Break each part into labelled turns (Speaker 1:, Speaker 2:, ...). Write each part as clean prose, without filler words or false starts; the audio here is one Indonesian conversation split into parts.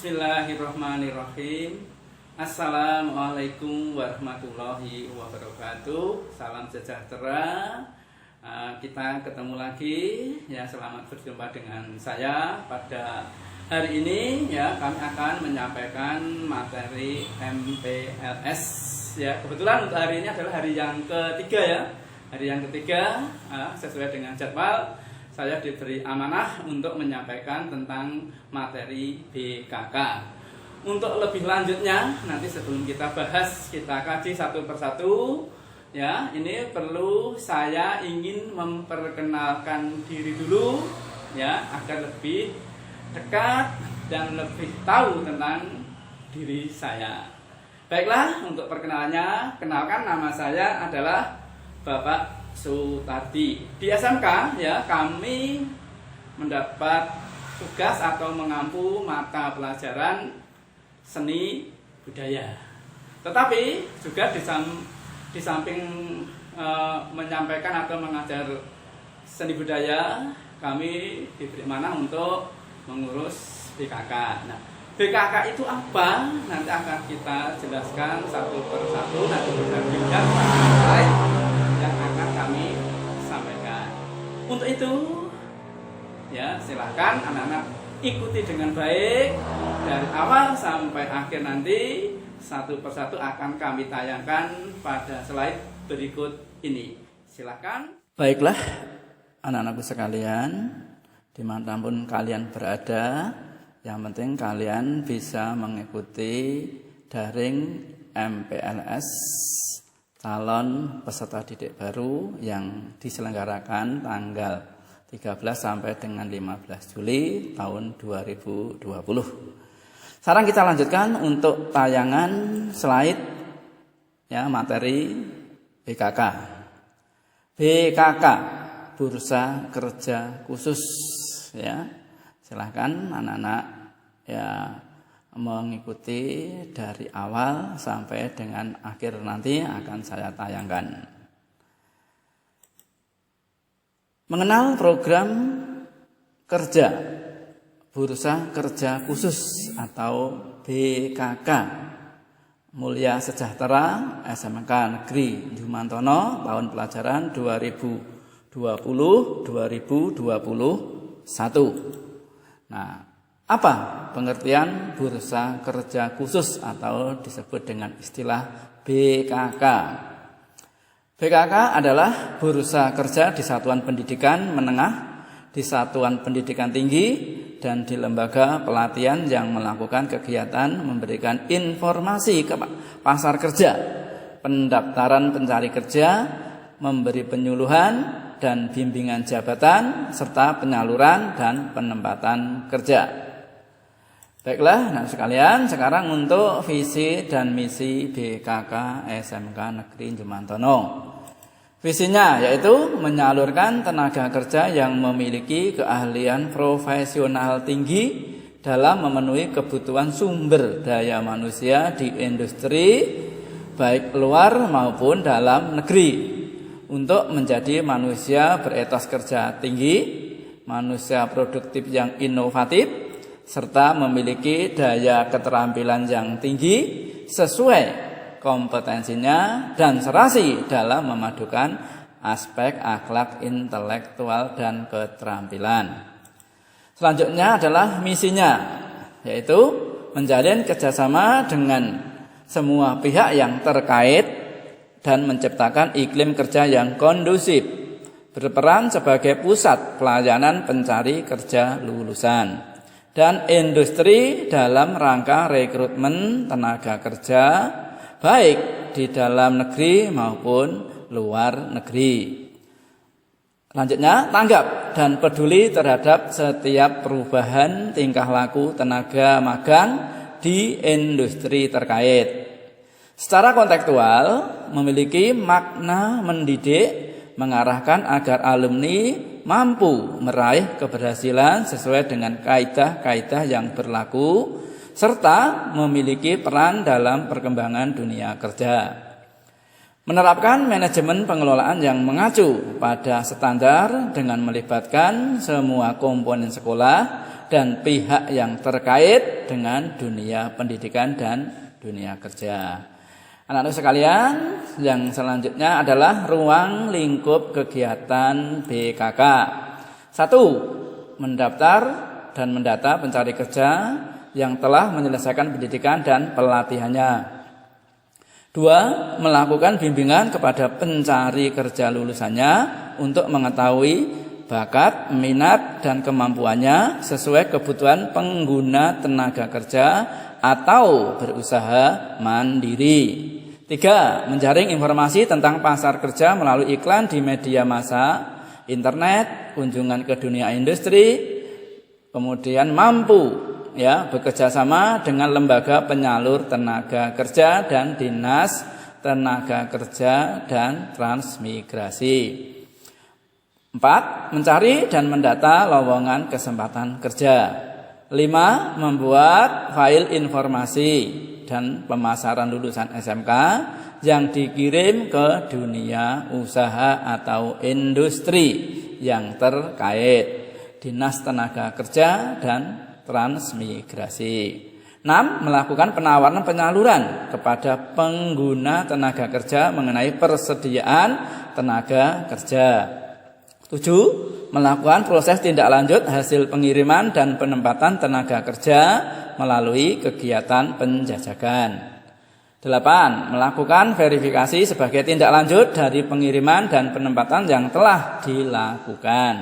Speaker 1: Bismillahirrahmanirrahim. Assalamualaikum warahmatullahi wabarakatuh. Salam sejahtera. Kita ketemu lagi ya. Selamat berjumpa dengan saya pada hari ini ya. Kami akan menyampaikan materi MPLS ya. Kebetulan untuk hari ini adalah hari yang ketiga ya. Hari yang ketiga sesuai dengan jadwal saya diberi amanah untuk menyampaikan tentang materi BKK. Untuk lebih lanjutnya, nanti sebelum kita bahas, kita kaji satu persatu. Ya, ini perlu saya ingin memperkenalkan diri dulu, ya, agar lebih dekat dan lebih tahu tentang diri saya. Baiklah, untuk perkenalannya, kenalkan nama saya adalah Bapak Sutardi. Di SMK ya, kami mendapat tugas atau mengampu mata pelajaran seni budaya. Tetapi juga di samping menyampaikan atau mengajar seni budaya, kami diberi amanah untuk mengurus BKK. Nah, BKK itu apa? Nanti akan kita jelaskan satu persatu. Nanti bisa dilihat yang akan kami sampaikan. Untuk itu ya, silakan anak-anak ikuti dengan baik dari awal sampai akhir. Nanti satu persatu akan kami tayangkan pada slide berikut ini. Silakan. Baiklah anak-anakku sekalian, dimanapun kalian berada, yang penting kalian bisa mengikuti daring MPLS calon peserta didik baru yang diselenggarakan tanggal 13 sampai dengan 15 Juli tahun 2020. Sekarang kita lanjutkan untuk tayangan slide ya, materi BKK. BKK, Bursa Kerja Khusus ya. Silahkan anak-anak ya mengikuti dari awal sampai dengan akhir, nanti akan saya tayangkan. Mengenal program kerja Bursa Kerja Khusus atau BKK Mulia Sejahtera SMK Negeri Jumantono tahun pelajaran 2020-2021. Nah, apa pengertian Bursa Kerja Khusus atau disebut dengan istilah BKK? BKK adalah bursa kerja di satuan pendidikan menengah, di satuan pendidikan tinggi, dan di lembaga pelatihan yang melakukan kegiatan memberikan informasi ke pasar kerja, pendaftaran pencari kerja, memberi penyuluhan dan bimbingan jabatan, serta penyaluran dan penempatan kerja. Baiklah, nah sekalian, sekarang untuk visi dan misi BKK SMK Negeri Jumantono. Visinya yaitu menyalurkan tenaga kerja yang memiliki keahlian profesional tinggi dalam memenuhi kebutuhan sumber daya manusia di industri baik luar maupun dalam negeri untuk menjadi manusia beretos kerja tinggi, manusia produktif yang inovatif, serta memiliki daya keterampilan yang tinggi sesuai kompetensinya dan serasi dalam memadukan aspek akhlak intelektual dan keterampilan. Selanjutnya adalah misinya, yaitu menjalin kerjasama dengan semua pihak yang terkait dan menciptakan iklim kerja yang kondusif, berperan sebagai pusat pelayanan pencari kerja lulusan dan industri dalam rangka rekrutmen tenaga kerja baik di dalam negeri maupun luar negeri. Selanjutnya, tanggap dan peduli terhadap setiap perubahan tingkah laku tenaga magang di industri terkait. Secara kontekstual, memiliki makna mendidik, mengarahkan agar alumni mampu meraih keberhasilan sesuai dengan kaidah-kaidah yang berlaku, serta memiliki peran dalam perkembangan dunia kerja. Menerapkan manajemen pengelolaan yang mengacu pada standar dengan melibatkan semua komponen sekolah dan pihak yang terkait dengan dunia pendidikan dan dunia kerja. Anak-anak sekalian, yang selanjutnya adalah ruang lingkup kegiatan BKK. 1. Mendaftar dan mendata pencari kerja yang telah menyelesaikan pendidikan dan pelatihannya. 2. Melakukan bimbingan kepada pencari kerja lulusannya untuk mengetahui bakat, minat, dan kemampuannya sesuai kebutuhan pengguna tenaga kerja atau berusaha mandiri. 3. Menjaring informasi tentang pasar kerja melalui iklan di media massa, internet, kunjungan ke dunia industri, kemudian mampu bekerja sama dengan lembaga penyalur tenaga kerja dan dinas tenaga kerja dan transmigrasi. 4. Mencari dan mendata lowongan kesempatan kerja. 5. Membuat file informasi dan pemasaran lulusan SMK yang dikirim ke dunia usaha atau industri yang terkait, dinas tenaga kerja dan transmigrasi. 6. Melakukan penawaran penyaluran kepada pengguna tenaga kerja mengenai persediaan tenaga kerja. 7. Melakukan proses tindak lanjut hasil pengiriman dan penempatan tenaga kerja melalui kegiatan penjajakan. 8. Melakukan verifikasi sebagai tindak lanjut dari pengiriman dan penempatan yang telah dilakukan.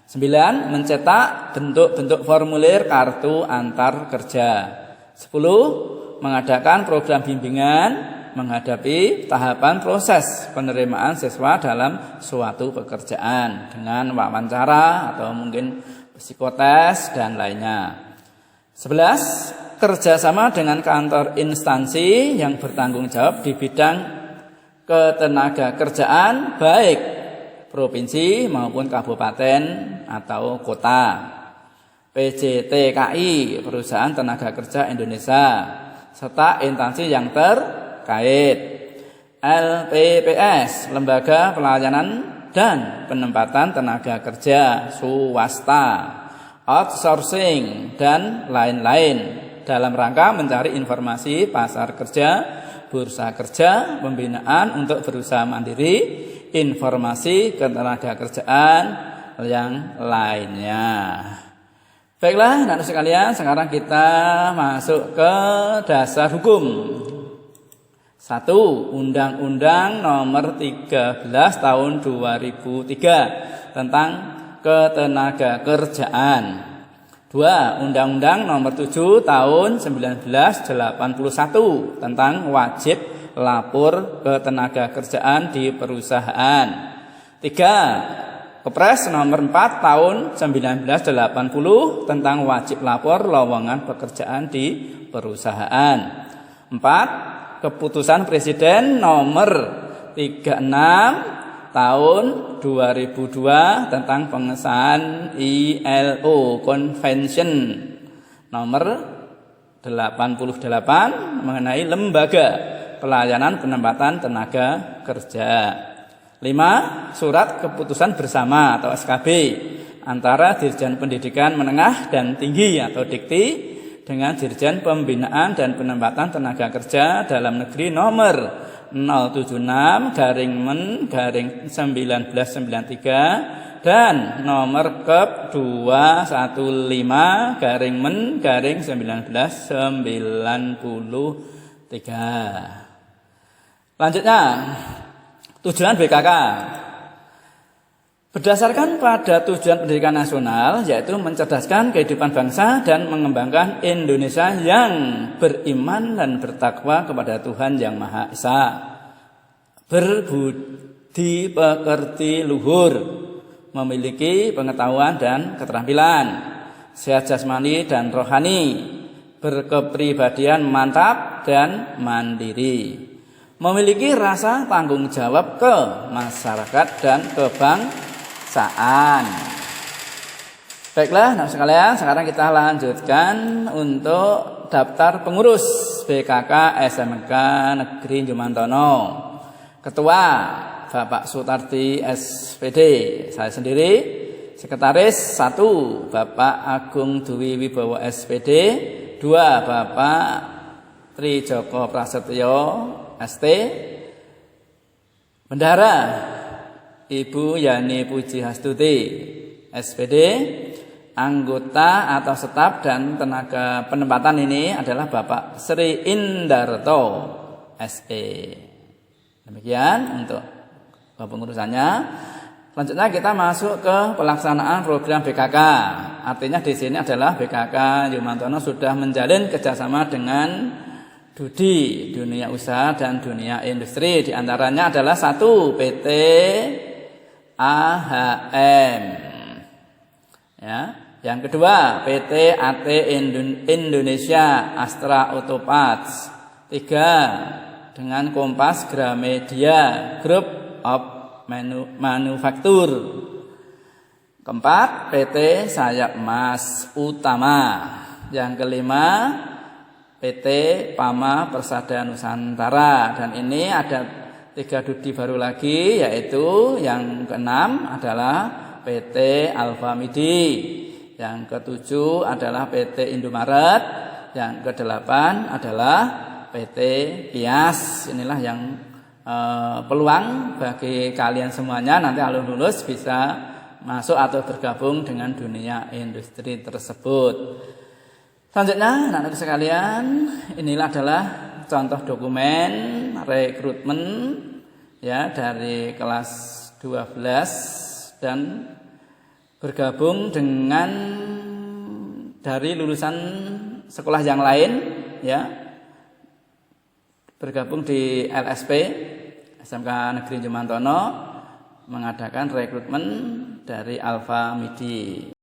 Speaker 1: 9. Mencetak bentuk-bentuk formulir kartu antar kerja. 10. Mengadakan program bimbingan menghadapi tahapan proses penerimaan siswa dalam suatu pekerjaan dengan wawancara atau mungkin psikotes dan lainnya. 11. Kerjasama dengan kantor instansi yang bertanggung jawab di bidang ketenaga kerjaan baik provinsi maupun kabupaten atau kota. PJTKI, Perusahaan Tenaga Kerja Indonesia, serta instansi yang terkait. LPPS, Lembaga Pelayanan dan Penempatan Tenaga Kerja swasta, outsourcing, dan lain-lain dalam rangka mencari informasi pasar kerja, bursa kerja, pembinaan untuk berusaha mandiri, informasi ketenaga kerjaan yang lainnya. Baiklah, anak-anak sekalian, sekarang kita masuk ke dasar hukum. 1. Undang-Undang Nomor 13 Tahun 2003 tentang Ketenaga Kerjaan. 2. Undang-Undang Nomor 7 Tahun 1981 tentang wajib lapor ketenaga kerjaan di perusahaan. 3. Kepres Nomor 4 Tahun 1980 tentang wajib lapor lowongan pekerjaan di perusahaan. 4. Keputusan Presiden Nomor 36 Tahun 2002 tentang pengesahan ILO Convention Nomor 88 mengenai lembaga pelayanan penempatan tenaga kerja. 5. Surat keputusan bersama atau SKB antara Dirjen Pendidikan Menengah dan Tinggi atau Dikti dengan Dirjen Pembinaan dan Penempatan Tenaga Kerja Dalam Negeri Nomor 076/1993 dan Nomor Kep 215/1993. Lanjutnya, tujuan BKK. Berdasarkan pada tujuan pendidikan nasional, yaitu mencerdaskan kehidupan bangsa dan mengembangkan Indonesia yang beriman dan bertakwa kepada Tuhan Yang Maha Esa, berbudi pekerti luhur, memiliki pengetahuan dan keterampilan, sehat jasmani dan rohani, berkepribadian mantap dan mandiri, memiliki rasa tanggung jawab ke masyarakat dan kebangsaan. Baiklah, anak sekalian, sekarang kita lanjutkan untuk daftar pengurus BKK SMK Negeri Jumantono. Ketua Bapak Sutardi SPD, saya sendiri. Sekretaris 1 Bapak Agung Dwi Wibowo SPD, 2 Bapak Tri Joko Prasetyo ST, Bendahara Ibu Yani Puji Hastuti SPD. Anggota atau staf dan tenaga penempatan ini adalah Bapak Sri Indarto SE. Demikian untuk pengurusannya. Selanjutnya kita masuk ke pelaksanaan program BKK. Artinya di sini adalah BKK Yumantono sudah menjalin kerjasama dengan Dudi, dunia usaha dan dunia industri. Di antaranya adalah 1 PT AHM. Ya. Yang kedua, PT AT Indonesia Astra Autoparts. 3, dengan Kompas Gramedia Group of Manufaktur. Keempat, PT Sayap Emas Utama. Yang kelima, PT Pama Persada Nusantara. Dan ini ada 3 Dudi baru lagi, yaitu yang keenam adalah PT Alfamidi. Yang ketujuh adalah PT Indomaret. Yang kedelapan adalah PT Pias. Inilah yang peluang bagi kalian semuanya nanti kalau lulus bisa masuk atau bergabung dengan dunia industri tersebut. Selanjutnya, anak-anak sekalian, inilah adalah contoh dokumen rekrutmen ya dari kelas 12 dan bergabung dengan dari lulusan sekolah yang lain ya, bergabung di LSP SMK Negeri Jumantono mengadakan rekrutmen dari Alfamidi.